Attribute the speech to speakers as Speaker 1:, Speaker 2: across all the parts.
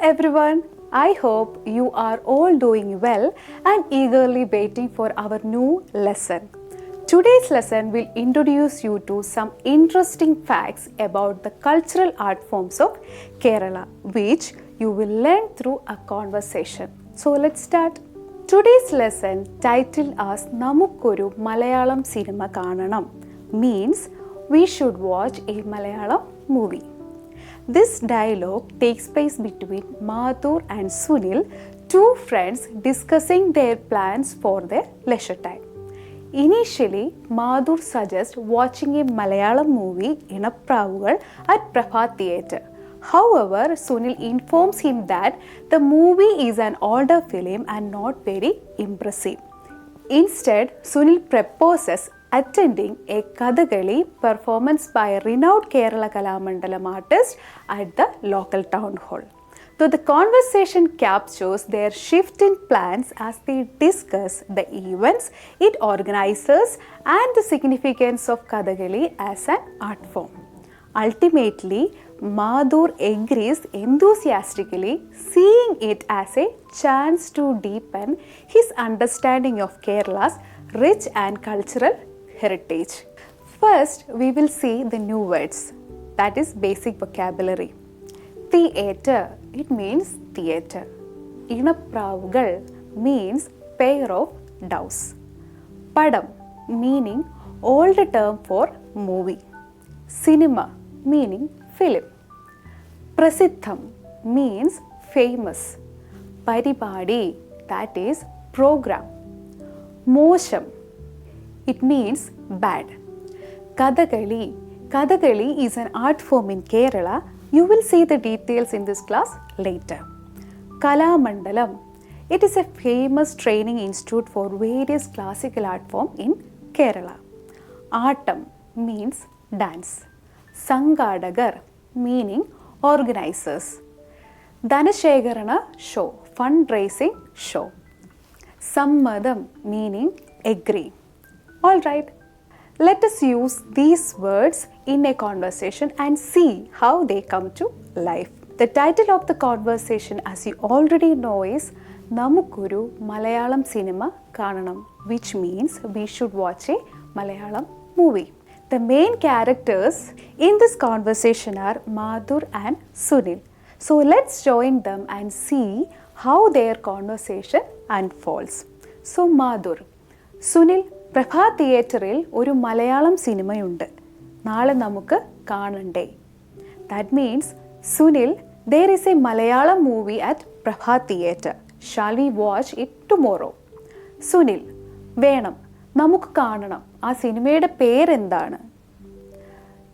Speaker 1: everyone, I hope you are all doing well and eagerly waiting for our new lesson. Today's lesson will introduce you to some interesting facts about the cultural art forms of Kerala, which you will learn through a conversation. So let's start. Today's lesson titled as Namukkoru Malayalam Cinema Kananam means we should watch a Malayalam movie. This dialogue takes place between Madhur and Sunil, two friends discussing their plans for their leisure time. Initially, Madhur suggests watching a Malayalam movie in a Pravugal at Prabhat Theatre. However, Sunil informs him that the movie is an older film and not very impressive. Instead, Sunil proposes attending a Kathakali performance by a renowned Kerala Kalamandalam artist at the local town hall. So the conversation captures their shift in plans as they discuss the events it organizes and the significance of Kathakali as an art form. Ultimately, Madhur agrees enthusiastically, seeing it as a chance to deepen his understanding of Kerala's rich and cultural heritage. First, we will see the new words, that is basic vocabulary. Theatre, it means theatre. Inapravugal means pair of doves. Padam, meaning old term for movie. Cinema, meaning film. Prasitham means famous. Paribadi, that is program. Mosham, it means bad. Kathakali, Kathakali is an art form in Kerala. You will see the details in this class later. Kalamandalam, it is a famous training institute for various classical art forms in Kerala. Atam means dance. Sanghadagar meaning organizers. Dhanashekarana show, fundraising show. Sammadam meaning agree. Alright, let us use these words in a conversation and see how they come to life. The title of the conversation, as you already know, is Namukkoru Malayalam Cinema Kananam, which means we should watch a Malayalam movie. The main characters in this conversation are Madhur and Sunil. So let's join them and see how their conversation unfolds. So Madhur, Sunil, Prabhat തിയേറ്ററിൽ ഒരു മലയാളം സിനിമയുണ്ട്, നാളെ നമുക്ക് കാണണ്ടേ. That means Sunil, there is a Malayalam movie at Prabhat Theatre. Shall we watch it tomorrow? Sunil, വേണം, നമുക്ക് കാണണം. ആ സിനിമയുടെ പേരെന്താണ്?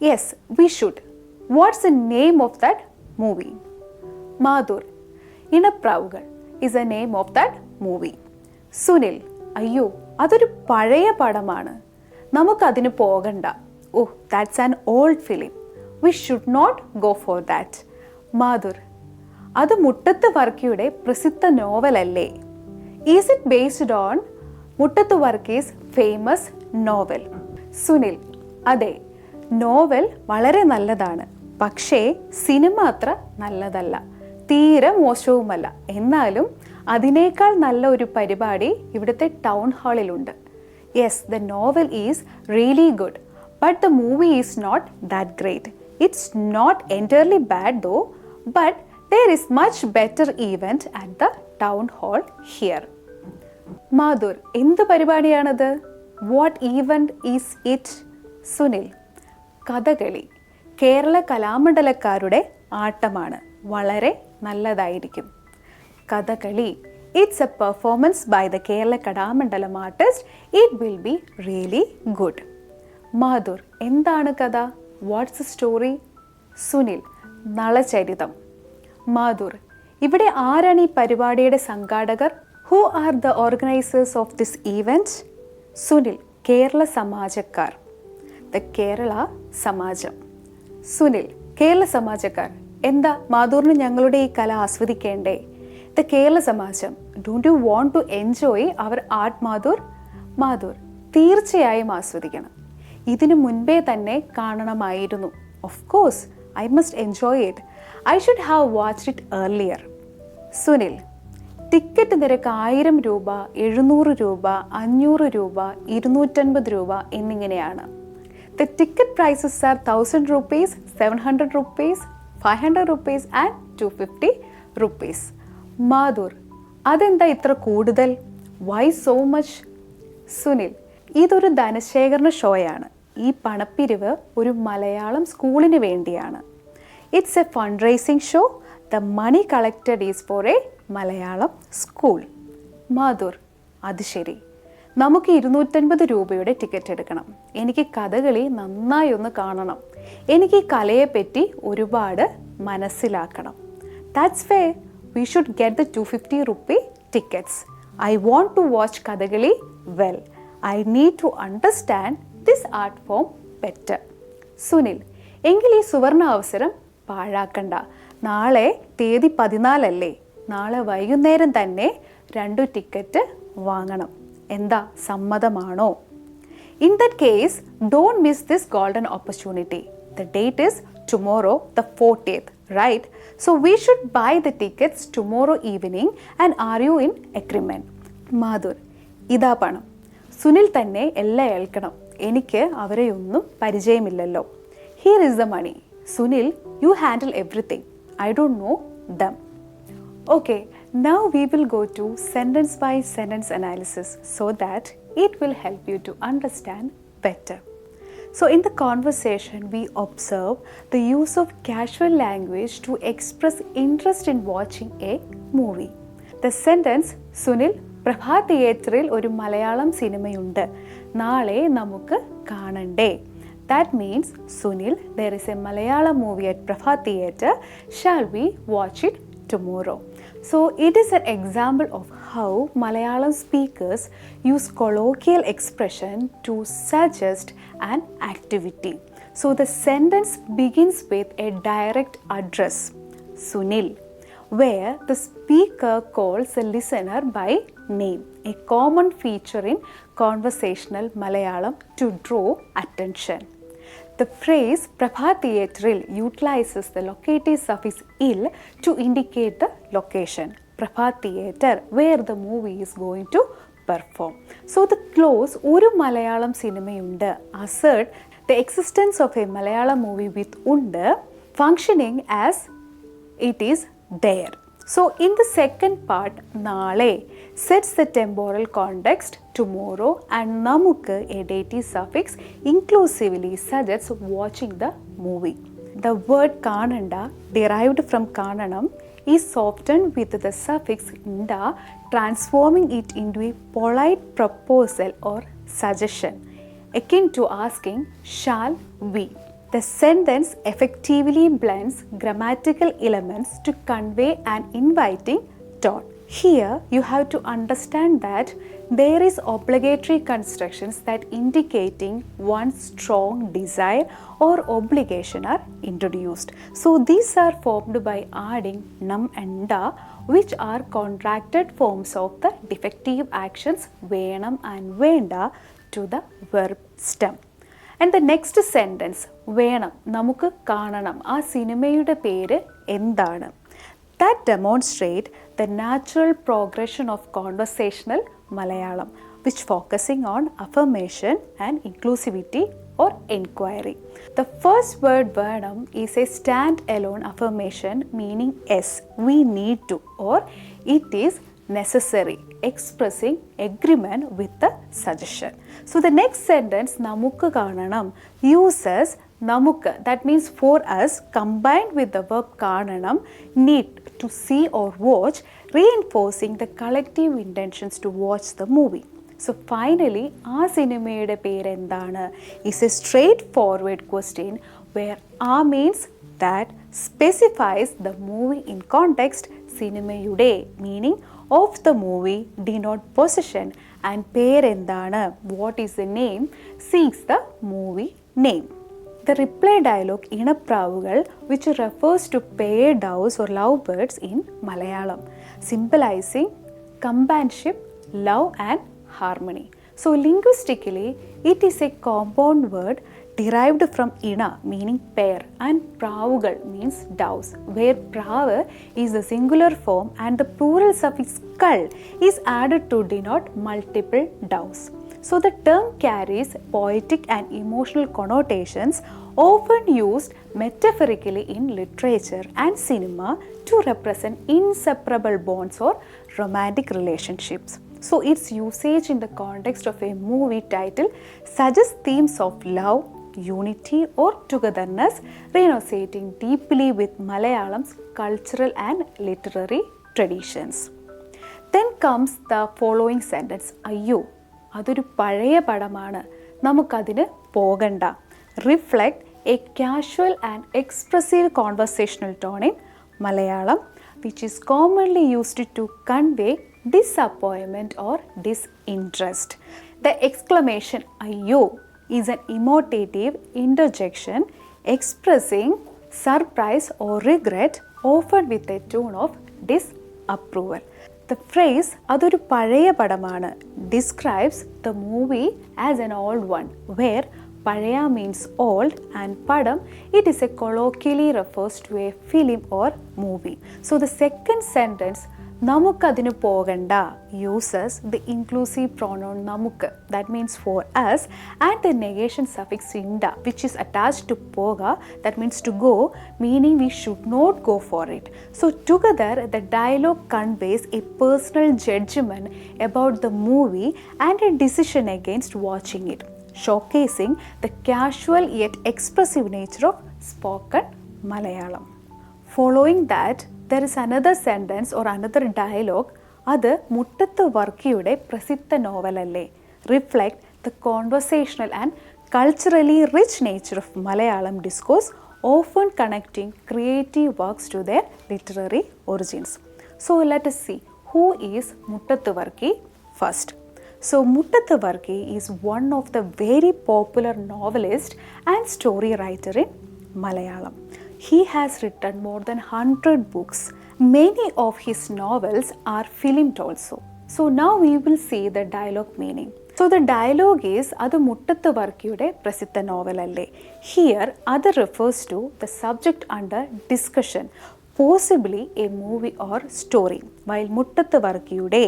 Speaker 1: Yes, we should. What's the name of that movie? Madhur, Inapravukal is the name of that movie. Sunil, അയ്യോ, അതൊരു പഴയ പടമാണ്, നമുക്കതിന് പോകണ്ട. Oh, that's an old film, we should not go for that. Madhur, അത് മുട്ടത്ത് വർക്കിയുടെ പ്രസിദ്ധ നോവലല്ലേ? Is it based on Muttathu Varkey's famous novel? Sunil, അതെ, നോവൽ വളരെ നല്ലതാണ്, പക്ഷേ സിനിമ അത്ര നല്ലതല്ല, തീരെ മോശവുമല്ല. എന്നാലും അതിനേക്കാൾ നല്ല ഒരു പരിപാടി ഇവിടുത്തെ ടൗൺ ഹാളിലുണ്ട്. Yes, the novel is really good, but the movie is not that great. It's not entirely bad though, but there is much better event at the town hall here. Madhur, എന്ത് പരിപാടിയാണത്? What event is it? Sunil, Kathakali, Kerala കലാമണ്ഡലക്കാരുടെ ആട്ടമാണ്, വളരെ നല്ലതായിരിക്കും. Kathakali, it's a performance by the Kerala Kadamandalam artist. It will be really good. Madhur, എന്താണ് കഥ? What's the story? Sunil, Nalacharitham. മാധുർ, ഇവിടെ ആരാണ് ഈ പരിപാടിയുടെ സംഘാടകർ? Who are the organizers of this event? Sunil, Kerala സമാജക്കാർ. The Kerala സമാജം. സുനിൽ, കേരള സമാജക്കാർ. എന്താ മാധുറിന് ഞങ്ങളുടെ ഈ കല ആസ്വദിക്കേണ്ടേ? The Kerala Samajam, don't you want to enjoy our art, മാധുർ? മാധുർ, തീർച്ചയായും ആസ്വദിക്കണം. ഇതിനു മുൻപേ തന്നെ കാണണമായിരുന്നു. Of course, I must enjoy it. I should have watched it earlier. Sunil, ticket നിരക്ക് 1000 രൂപ, 700 രൂപ, 500 രൂപ, 250 രൂപ എന്നിങ്ങനെയാണ്. The ticket prices are 1000 rupees, 700 rupees, 500 rupees and 250 rupees. മാധുർ, അതെന്താ ഇത്ര കൂടുതൽ? Why so much? സുനിൽ, ഇതൊരു ധനശേഖരണ ഷോയാണ്. ഈ പണപ്പിരിവ് ഒരു മലയാളം സ്കൂളിന് വേണ്ടിയാണ്. It's a fund raising show. The money collected is for a Malayalam school. Madhur, അത് ശരി. നമുക്ക് 250 രൂപയുടെ ടിക്കറ്റ് എടുക്കണം. എനിക്ക് കഥകളി നന്നായി ഒന്ന് കാണണം. എനിക്ക് ഈ കലയെപ്പറ്റി ഒരുപാട് മനസ്സിലാക്കണം. That's fair. We should get the 250 rupee tickets. I want to watch Kathakali well. I need to understand this art form better. Sunil, എങ്കിൽ ഈ സുവർണ അവസരം പാഴാക്കണ്ട. നാളെ തീയതി 14 അല്ലേ? നാളെ വൈകുന്നേരം തന്നെ 2 ടിക്കറ്റ് വാങ്ങണം. എന്താ, സമ്മതമാണോ? In that case, don't miss this golden opportunity. The date is tomorrow, the 14th, right? So we should buy the tickets tomorrow evening, and are you in agreement? മാധുർ, ഇതാ പണം. സുനിൽ തന്നെ എല്ലാം ഏൽക്കണം. എനിക്ക് അവരെയൊന്നും പരിചയമില്ലല്ലോ. Here is the money. Sunil, you handle everything. I don't know them. Okay, now we will go to sentence by sentence analysis so that it will help you to understand better. So in the conversation, we observe the use of casual language to express interest in watching a movie. The sentence, Sunil, പ്രഭാ തിയേറ്ററിൽ ഒരു മലയാളം സിനിമയുണ്ട്, നാളെ നമുക്ക് കാണണ്ടേ. That means, Sunil, there is a Malayalam movie at Prabha Theatre. Shall we watch it tomorrow? So, it is an example of how Malayalam speakers use colloquial expression to suggest an activity. So, the sentence begins with a direct address, Sunil, where the speaker calls the listener by name, a common feature in conversational Malayalam to draw attention. The phrase Prabha Theatril utilizes the locative suffix il to indicate the location, Prabha Theatre, where the movie is going to perform. So the clause Oru Malayalam Cinemayunda assert the existence of a Malayalam movie with Unda functioning as it is there. So in the second part, Nale sets the temporal context tomorrow, and Namukku, a dative suffix, inclusively suggests watching the movie. The word Kananda, derived from Kananam, is softened with the suffix nda, transforming it into a polite proposal or suggestion, akin to asking, shall we? The sentence effectively blends grammatical elements to convey an inviting tone. Here, you have to understand that there is obligatory constructions that indicating one strong desire or obligation are introduced. So, these are formed by adding nam and da, which are contracted forms of the defective actions venam and venda to the verb stem. And the next sentence, വേണം, നമുക്ക് കാണണം, ആ സിനിമയുടെ പേര് എന്താണ്? That demonstrates the natural progression of conversational Malayalam, which focusing on affirmation and inclusivity or inquiry. The first word വേണം is a stand-alone affirmation meaning yes, we need to, or it is necessary, expressing agreement with the suggestion. So the next sentence, namukku കാണണം, uses namukku, that means for us, combined with the verb കാണണം, need, to see or watch, reinforcing the collective intentions to watch the movie. So finally, ആ സിനിമയുടെ പേര് എന്താണ് is a straightforward question where ആ means that specifies the movie in context, സിനിമയുടെ meaning of the movie, denote possession, and പേരെന്താണ്, what is the name, seeks the movie name. The reply dialogue Inapravukal, which refers to pair doves or lovebirds in Malayalam, symbolizing companionship, love and harmony. So linguistically, it is a compound word derived from ina meaning pair and pravugal means doves, where pravu is the singular form and the plural suffix kal is added to denote multiple doves. So the term carries poetic and emotional connotations often used metaphorically in literature and cinema to represent inseparable bonds or romantic relationships. So its usage in the context of a movie title suggests themes of love, unity or togetherness, resonating deeply with Malayalam's cultural and literary traditions. Then comes the following sentence, Ayyo, അതൊരു പഴയ പടമാണ്, നമുക്കതിന് പോകണ്ട. Reflect a casual and expressive conversational tone in Malayalam, which is commonly used to convey disappointment or disinterest. The exclamation Ayyo is an emotive interjection expressing surprise or regret, often with a tone of disapproval. The phrase അതൊരു പഴയ പടമാണ് describes the movie as an old one, where പഴയ means old and padam, it is a colloquially refers to a film or movie. So the second sentence നമുക്കതിന് പോകണ്ട uses the inclusive pronoun നമുക്ക്, that means for us, and the negation suffix inda, which is attached to poga, that means to go, meaning we should not go for it. So together the dialogue conveys a personal judgment about the movie and a decision against watching it, showcasing the casual yet expressive nature of spoken Malayalam. Following that, there is another sentence or another dialogue, അത് മുട്ടത്ത് വർക്കിയുടെ പ്രസിദ്ധ നോവലല്ലേ, reflect the conversational and culturally rich nature of Malayalam discourse, often connecting creative works to their literary origins. So let us see who is Muttathu Varkey first. So Muttathu Varkey is one of the very popular novelist and story writer in Malayalam. He has written more than 100 books. Many of his novels are filmed also. So now we will see the dialogue meaning. So the dialogue is adu മുട്ടത്ത് വർക്കിയുടെ പ്രസിദ്ധ നോവലല്ലേ. Here other refers to the subject under discussion, possibly a movie or story, while Muttathu വർക്കിയുടെ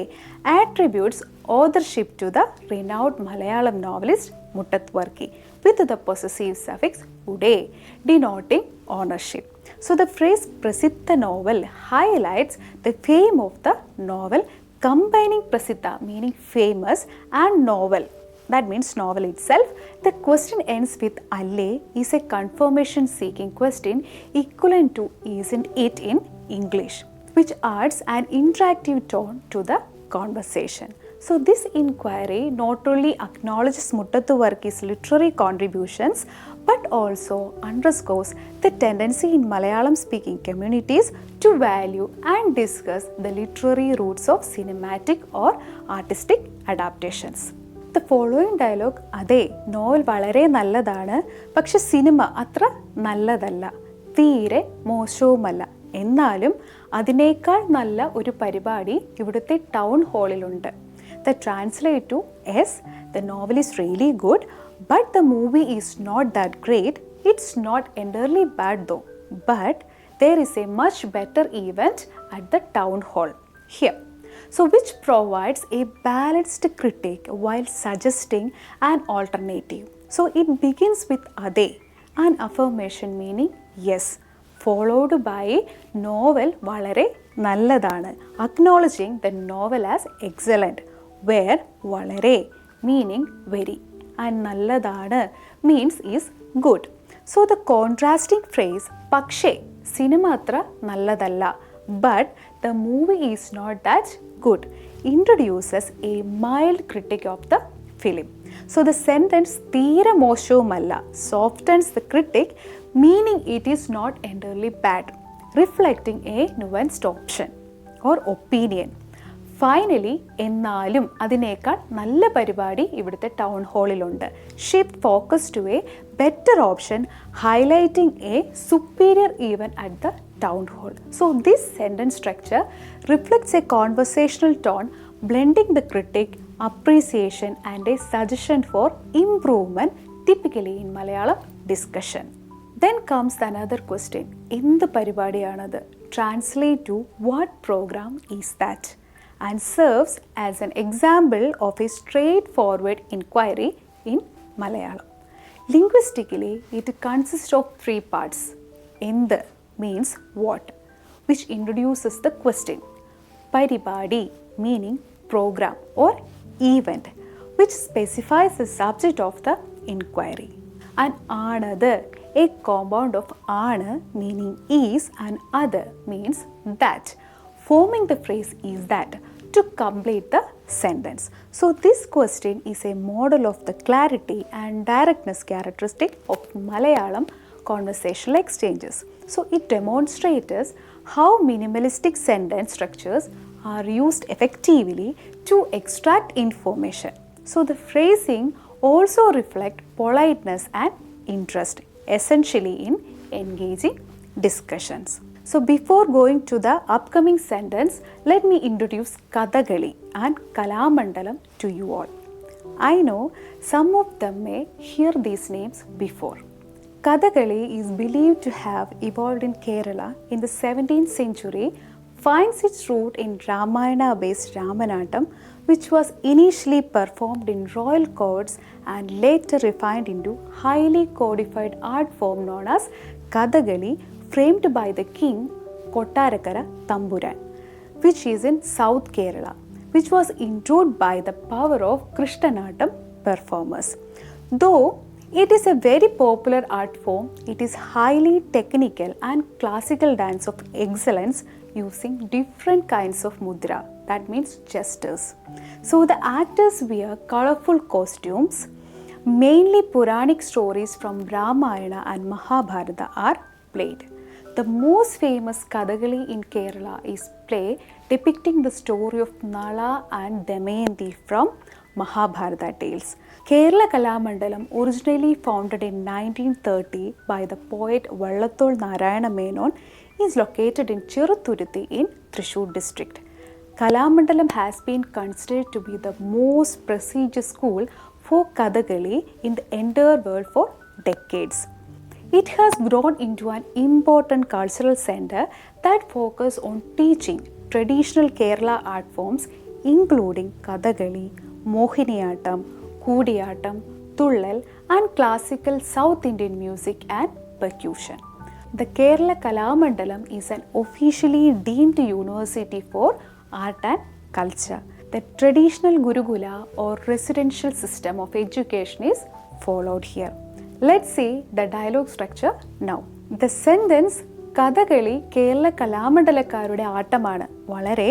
Speaker 1: attributes authorship to the renowned Malayalam novelist Muttathu Varkey with the possessive suffix ude, denoting ownership. So the phrase prasiddha novel highlights the fame of the novel, combining prasiddha meaning famous and novel, that means novel itself. The question ends with alle is a confirmation seeking question equivalent to isn't it in English, which adds an interactive tone to the conversation. So this inquiry not only acknowledges Muttathu Varkey's literary contributions but also underscores the tendency in Malayalam speaking communities to value and discuss the literary roots of cinematic or artistic adaptations. The following dialogue, അതെ novel വളരെ നല്ലതാണ്, പക്ഷെ cinema അത്ര നല്ലതല്ല, തീരെ മോശവുമല്ല, എന്നാലും അതിനേക്കാൾ നല്ല ഒരു പരിപാടി ഇവിടുത്തെ town ഹാളിലുണ്ട്. That translate to yes, the novel is really good, but the movie is not that great. It's not entirely bad though, but there is a much better event at the town hall here. So which provides a balanced critique while suggesting an alternative. So it begins with ade, an affirmation meaning yes, followed by novel വളരെ നല്ലതാണ്, acknowledging the novel as excellent, where വളരെ meaning very and നല്ലതാണ് means is good. So the contrasting phrase പക്ഷേ cinema അത്ര നല്ലതല്ല but the movie is not that good introduces a mild critique of the film. So the sentence തീരെ മോശവുമല്ല softens the critic, meaning it is not entirely bad, reflecting a nuanced option or opinion. Finally എന്നാലും അതിനേക്കാൾ നല്ല പരിപാടി ഇവിടുത്തെ town ഹാളിലുണ്ട്. Shift focus to a better option, highlighting a superior even at the town hall. So this sentence structure reflects a conversational tone, blending the critic, appreciation and a suggestion for improvement typically in Malayalam discussion. Then comes another question. എന്ത് പരിപാടിയാണത്? Translate to what program is that? And serves as an example of a straightforward inquiry in Malayalam. Linguistically, it consists of three parts. എന്ത് means what, which introduces the question. Paribadi meaning program or event, which specifies the subject of the inquiry. And another, a compound of ana meaning is and other means that, forming the phrase is that to complete the sentence. So this question is a model of the clarity and directness characteristic of Malayalam conversational exchanges. So it demonstrates how minimalistic sentence structures are used effectively to extract information. So the phrasing also reflects politeness and interest, essentially in engaging discussions. So before going to the upcoming sentence, let me introduce Kathakali and Kalamandalam to you all. I know some of them may hear these names before. Kathakali is believed to have evolved in Kerala in the 17th century, finds its root in Ramayana-based Ramanattam, which was initially performed in royal courts and later refined into highly codified art form known as Kathakali, framed by the king Kottarakara Tamburan, which is in South Kerala, which was introduced by the power of Krishnanattam performers. Though it is a very popular art form, it is highly technical and classical dance of excellence using different kinds of mudra, that means gestures. So the actors wear colorful costumes. Mainly Puranic stories from Ramayana and Mahabharata are played. The most famous Kathakali in Kerala is play depicting the story of Nala and Damayanti from Mahabharata tales. Kerala Kalamandalam, originally founded in 1930 by the poet Vallathol Narayana Menon, is located in Cheruthuruthi in Thrissur district. Kalamandalam has been considered to be the most prestigious school for Kathakali in the entire world for decades. It has grown into an important cultural center that focuses on teaching traditional Kerala art forms including Kathakali, Mohiniyattam, Kudiyattam, Thullal and classical South Indian music and percussion. The Kerala Kalamandalam is an officially deemed university for art and culture. The traditional Gurukula or residential system of education is followed here. Let's see the dialogue structure now. The sentence Kathakali Kerala Kalamandalamkarude ആട്ടമാണ് വളരെ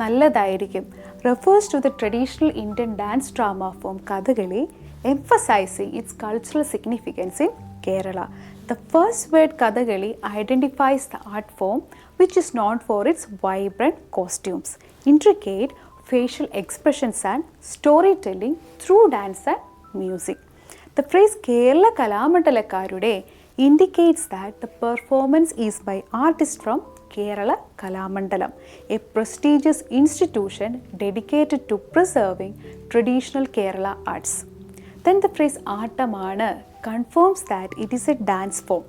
Speaker 1: നല്ലതായിരിക്കും refers to the traditional Indian dance drama form Kathakali, emphasizing its cultural significance in Kerala. The first word Kathakali identifies the art form, which is known for its vibrant costumes, intricate facial expressions and storytelling through dance and music. The phrase Kerala Kalamandalamkarude indicates that the performance is by artists from Kerala Kalamandalam, a prestigious institution dedicated to preserving traditional Kerala arts. Then the phrase Aattamana confirms that it is a dance form.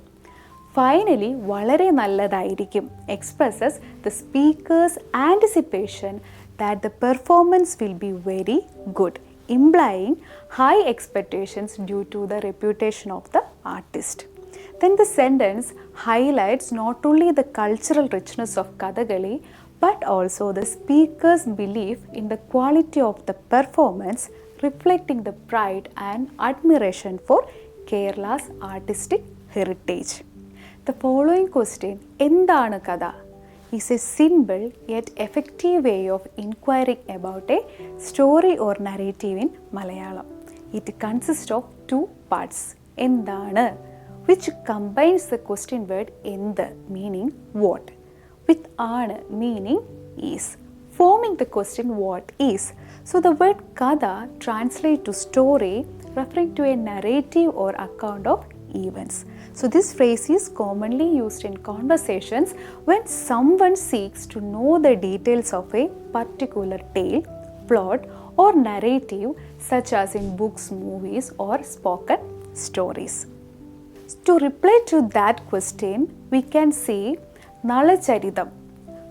Speaker 1: Finally, Valare Nalladayirikkum expresses the speaker's anticipation that the performance will be very good, implying high expectations due to the reputation of the artist. Then the sentence highlights not only the cultural richness of Kathakali but also the speaker's belief in the quality of the performance, reflecting the pride and admiration for Kerala's artistic heritage. The following question, Endana Katha, is a simple yet effective way of inquiring about a story or narrative in Malayalam. It consists of two parts, Endana, which combines the question word endu meaning what with ana meaning is, forming the question what is. So the word Katha translates to story, referring to a narrative or account of events. So this phrase is commonly used in conversations when someone seeks to know the details of a particular tale, plot or narrative, such as in books, movies or spoken stories? To reply to that question, we can say Nala Charitam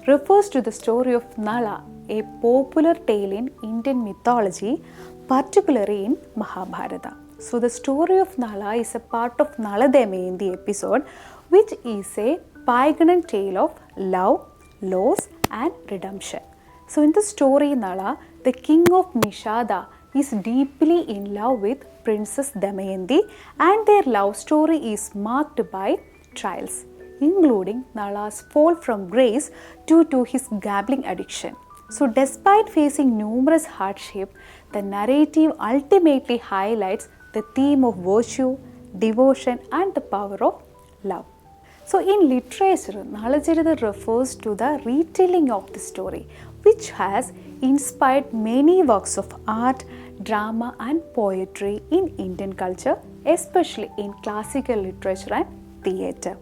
Speaker 1: refers to the story of Nala, a popular tale in Indian mythology, particularly in Mahabharata. So the story of Nala is a part of Nala Damayanti episode, which is a pagan tale of love, loss and redemption. So in the story Nala, the king of Nishada is deeply in love with Princess Damayanti, and their love story is marked by trials, including Nala's fall from grace due to his gambling addiction. So despite facing numerous hardships, the narrative ultimately highlights the theme of virtue, devotion and the power of love. So in literature, Nalacharita refers to the retelling of the story, which has inspired many works of art, drama and poetry in Indian culture, especially in classical literature and theatre.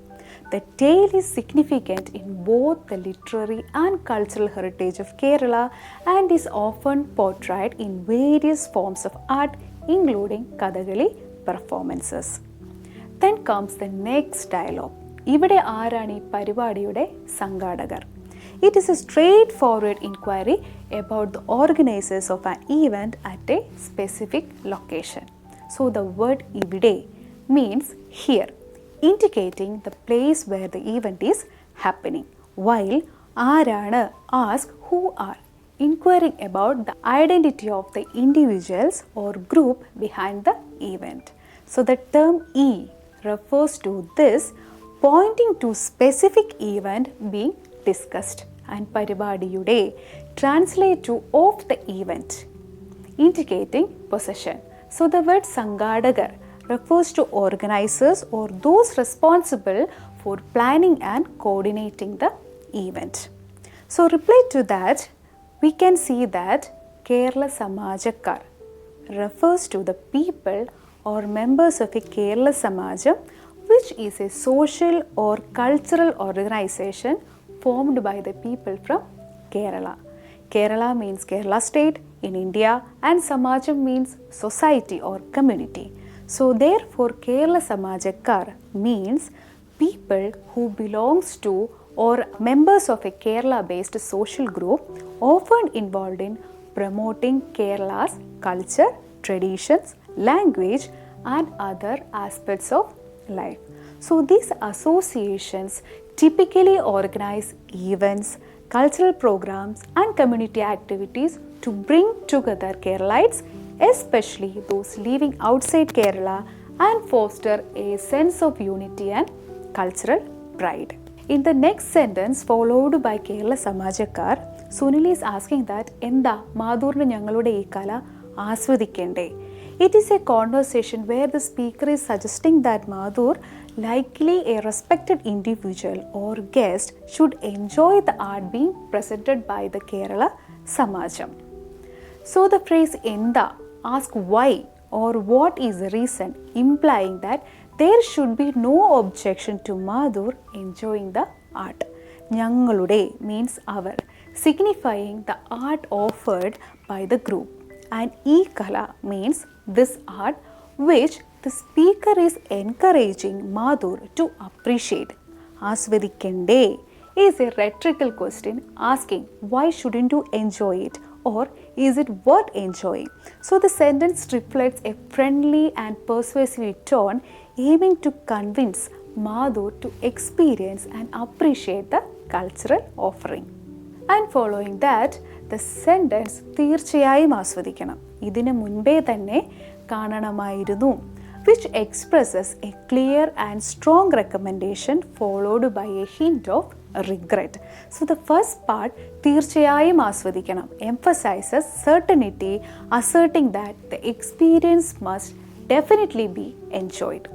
Speaker 1: The tale is significant in both the literary and cultural heritage of Kerala and is often portrayed in various forms of art, including Kathakali performances. Then comes the next dialogue. ഇവിടെ ആരാണ് ഈ പരിപാടിയുടെ സംഘാടകർ? It is a straightforward inquiry about the organizers of an event at a specific location. So the word ivide means here, indicating the place where the event is happening, while ആരാണ് asks who are, inquiring about the identity of the individuals or group behind the event. So the term E refers to this, pointing to specific event being discussed, and പരിപാടിയുടെ translate to of the event, indicating possession. So the word സംഘാടകർ refers to organizers or those responsible for planning and coordinating the event. So reply to that, we can see that Kerala Samajakar refers to the people or members of a Kerala Samajam, which is a social or cultural organization formed by the people from Kerala. Kerala means Kerala state in India and Samajam means society or community. So therefore Kerala Samajakar means people who belongs to or members of a Kerala based social group often involved in promoting Kerala's culture, traditions, language and other aspects of life. So these associations typically organize events, cultural programs and community activities to bring together Keralites, especially those living outside Kerala, and foster a sense of unity and cultural pride. In the next sentence followed by Kerala Samajakar, Sunil is asking that എന്താ മാധൂറിന് ഞങ്ങളുടെ ഈ കല ആസ്വദിക്കേണ്ടേ? It is a conversation where the speaker is suggesting that Madhur, likely a respected individual or guest, should enjoy the art being presented by the Kerala Samajam. So the phrase Enda asks why or what is the reason, implying that there should be no objection to Madhur enjoying the art. Nyangalude means our, signifying the art offered by the group. And E Kala means this art which the speaker is encouraging Madhur to appreciate. Aswadikende is a rhetorical question asking why shouldn't you enjoy it, or is it worth enjoying? So the sentence reflects a friendly and persuasive tone aiming to convince Madhur to experience and appreciate the cultural offering. And following that, the sentence തീർച്ചയായും ആസ്വദിക്കണം, ഇതിനു മുൻപേ തന്നെ കാണണമായിരുന്നു, which expresses a clear and strong recommendation followed by a hint of regret. So the first part, തീർച്ചയായും ആസ്വദിക്കണം, emphasizes certainty, asserting that the experience must definitely be enjoyed.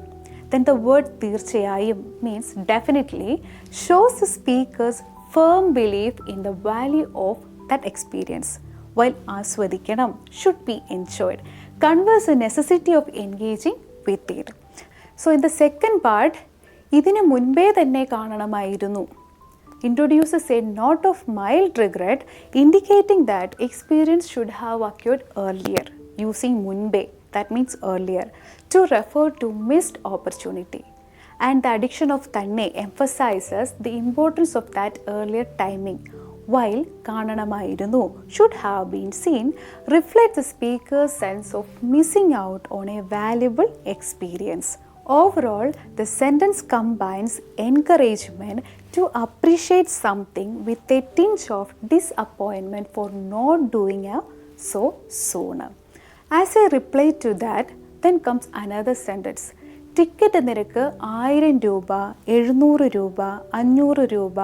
Speaker 1: Then the word തീർച്ചയായും means definitely shows the speaker's firm belief in the value of that experience, while aswadikkanam should be enjoyed conveys the necessity of engaging with it. So in the second part, idine munbe thanne kaananamayirunnu introduces a note of mild regret, indicating that experience should have occurred earlier, using munbe that means earlier, to refer to missed opportunity. And the addition of thanne emphasizes the importance of that earlier timing, while kananamayirunnu should have been seen reflects the speaker's sense of missing out on a valuable experience. Overall, the sentence combines encouragement to appreciate something with a tinge of disappointment for not doing so sooner. As a reply to that, then comes another sentence. Ticket നിരക്ക് 1000 രൂപ, 700 രൂപ, 500 രൂപ,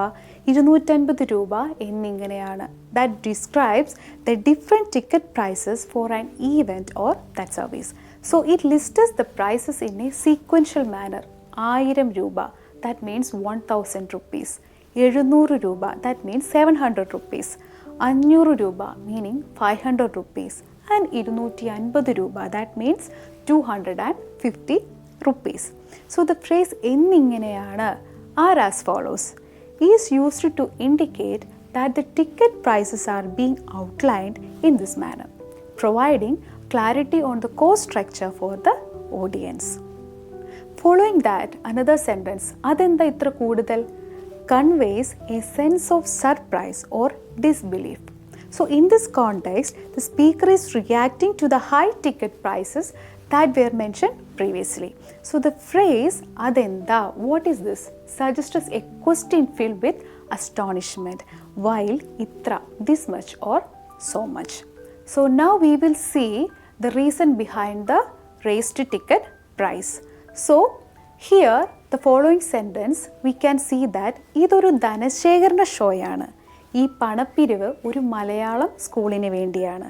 Speaker 1: 250 രൂപ എന്നിങ്ങനെയാണ്. That describes the different ticket prices for an event or that service. So it lists the prices in a sequential manner. 1000 രൂപ, that means 1000 rupees. 700 രൂപ, that means 700 rupees. 500 രൂപ, meaning 500 rupees. And 250 രൂപ, that means 250 rupees. So the phrase എന്നിങ്ങനെയാണ് are as follows, is used to indicate that the ticket prices are being outlined in this manner, providing clarity on the cost structure for the audience. Following that, another sentence, adenda itra koodudal, conveys a sense of surprise or disbelief. So in this context, the speaker is reacting to the high ticket prices that were mentioned previously. So the phrase adenda, what is this, suggests a question filled with astonishment, while itra, this much or so much. So now we will see the reason behind the raised ticket price. So here the following sentence we can see that idoru dhanashekarana shoyana. ഈ പണപ്പിരിവ് ഒരു മലയാളം സ്കൂളിന് വേണ്ടിയാണ്.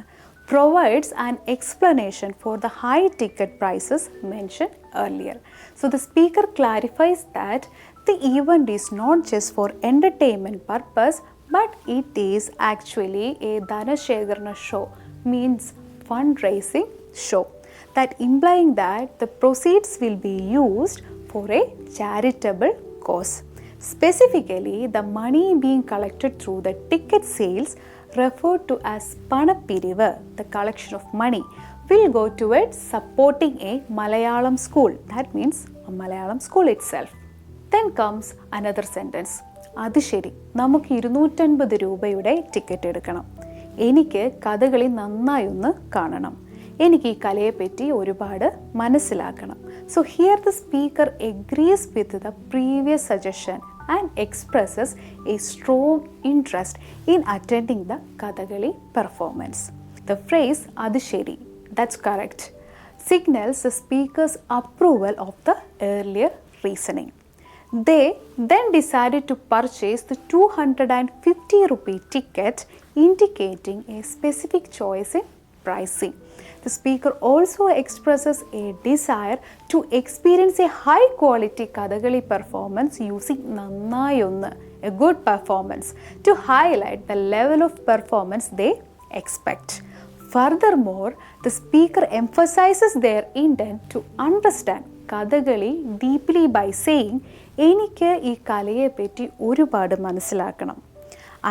Speaker 1: Provides an explanation for the high ticket prices mentioned earlier. So the speaker clarifies that the event is not just for entertainment purpose, but it is actually a dhanashekarana show, means fundraising show, that implying that the proceeds will be used for a charitable cause. Specifically, the money being collected through the ticket sales referred to as Panapiriva, the collection of money, will go towards supporting a Malayalam school. That means a Malayalam school itself. Then comes another sentence. അത് ശരി, നമുക്ക് 250 രൂപയുടെ ticket എടുക്കണം. എനിക്ക് കഥകളി നന്നായി ഒന്ന് കാണണം. എനിക്ക് ഈ കലയെപ്പറ്റി ഒരുപാട് മനസ്സിലാക്കണം. So here the speaker agrees with the previous suggestion and expresses a strong interest in attending the Kathakali performance. The phrase "Adu sheri," that's correct, signals the speaker's approval of the earlier reasoning. They then decided to purchase the 250 rupee ticket, indicating a specific choice in pricing. The speaker also expresses a desire to experience a high quality Kathakali performance using Nannayonnu, a good performance, to highlight the level of performance they expect. Furthermore, the speaker emphasizes their intent to understand Kathakali deeply by saying, എനിക്ക് ഈ കലയെ പറ്റി ഒരുപാട് മനസ്സിലാക്കണം.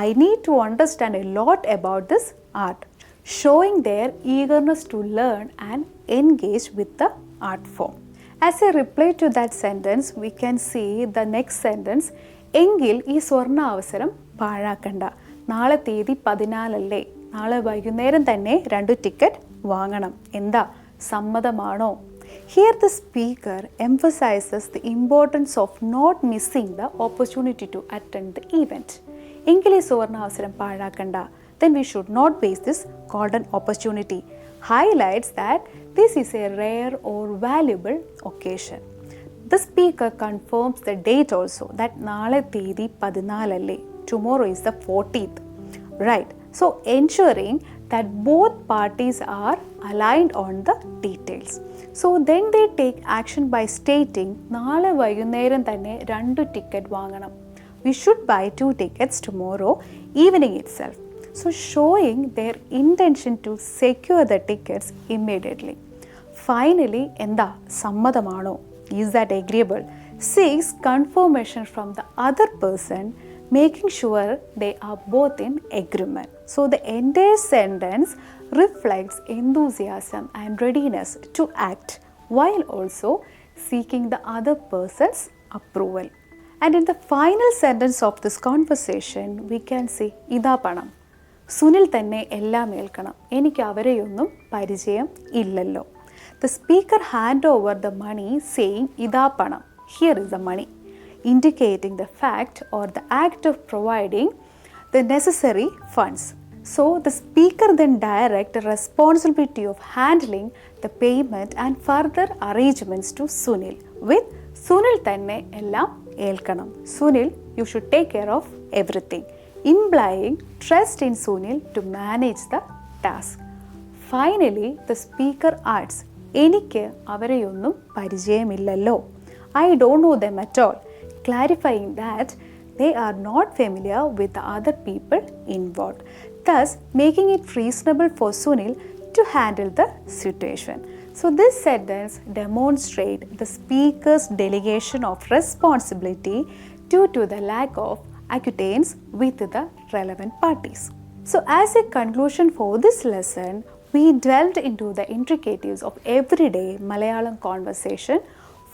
Speaker 1: I need to understand a lot about this art, showing their eagerness to learn and engage with the art form. As a reply to that sentence, we can see the next sentence, എങ്കിൽ ഈ സ്വർണ്ണ അവസരം പാഴാക്കണ്ട. നാളെ തീയതി 14 അല്ലേ, നാളെ വൈകുന്നേരം തന്നെ 2 ടിക്കറ്റ് വാങ്ങണം. എന്താ, സമ്മതമാണോ? Here the speaker emphasizes the importance of not missing the opportunity to attend the event. എങ്കിൽ ഈ സുവർണ അവസരം പാഴാക്കണ്ട, then we should not waste this golden opportunity. Highlights that this is a rare or valuable occasion. The speaker confirms the date also, that നാളെ തീയതി 14 അല്ലേ, tomorrow is the 14th, right? So ensuring that both parties are aligned on the details. So then they take action by stating, നാളെ വൈകുന്നേരം തന്നെ 2 ticket വാങ്ങണം. We should buy 2 tickets tomorrow evening itself. So showing their intention to secure the tickets immediately. Finally, എന്താ, സമ്മതമാണോ? Is that agreeable? Seeks confirmation from the other person, making sure they are both in agreement. So the entire sentence reflects enthusiasm and readiness to act while also seeking the other person's approval. And in the final sentence of this conversation, we can say, Ida Panam. Sunil തന്നെ എല്ലാം ഏൽക്കണം, എനിക്ക് അവരെയൊന്നും പരിചയം ഇല്ലല്ലോ. The speaker hand over the money saying ഇതാ പണം, here is the money, indicating the fact or the act of providing the necessary funds. So the speaker then direct the responsibility of handling the payment and further arrangements to Sunil with Sunil തന്നെ എല്ലാം ഏൽക്കണം. Sunil, you should take care of everything, implying trust in Sunil to manage the task. Finally, the speaker adds, എനിക്ക് അവരെയൊന്നും പരിചയമില്ലല്ലോ, I don't know them at all, clarifying that they are not familiar with the other people involved, thus making it reasonable for Sunil to handle the situation. So this sentence demonstrates the speaker's delegation of responsibility due to the lack of acquaintance with the relevant parties. So as a conclusion for this lesson, we delved into the intricacies of everyday Malayalam conversation,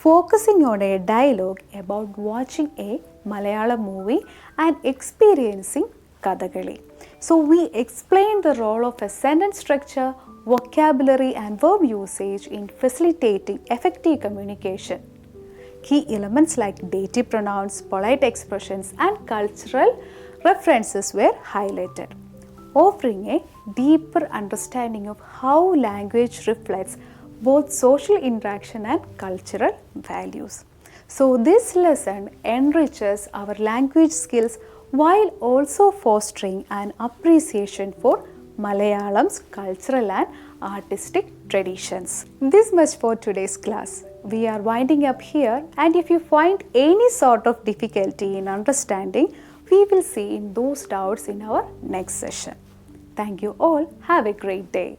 Speaker 1: focusing on a dialogue about watching a Malayalam movie and experiencing Kathakali. So we explained the role of a sentence structure, vocabulary and verb usage in facilitating effective communication. Key elements like dative pronouns, polite expressions and cultural references were highlighted, offering a deeper understanding of how language reflects both social interaction and cultural values. So this lesson enriches our language skills while also fostering an appreciation for Malayalam's cultural and artistic traditions. This much for today's class. We are winding up here, and if you find any sort of difficulty in understanding, we will see in those doubts in our next session. Thank you all. Have a great day.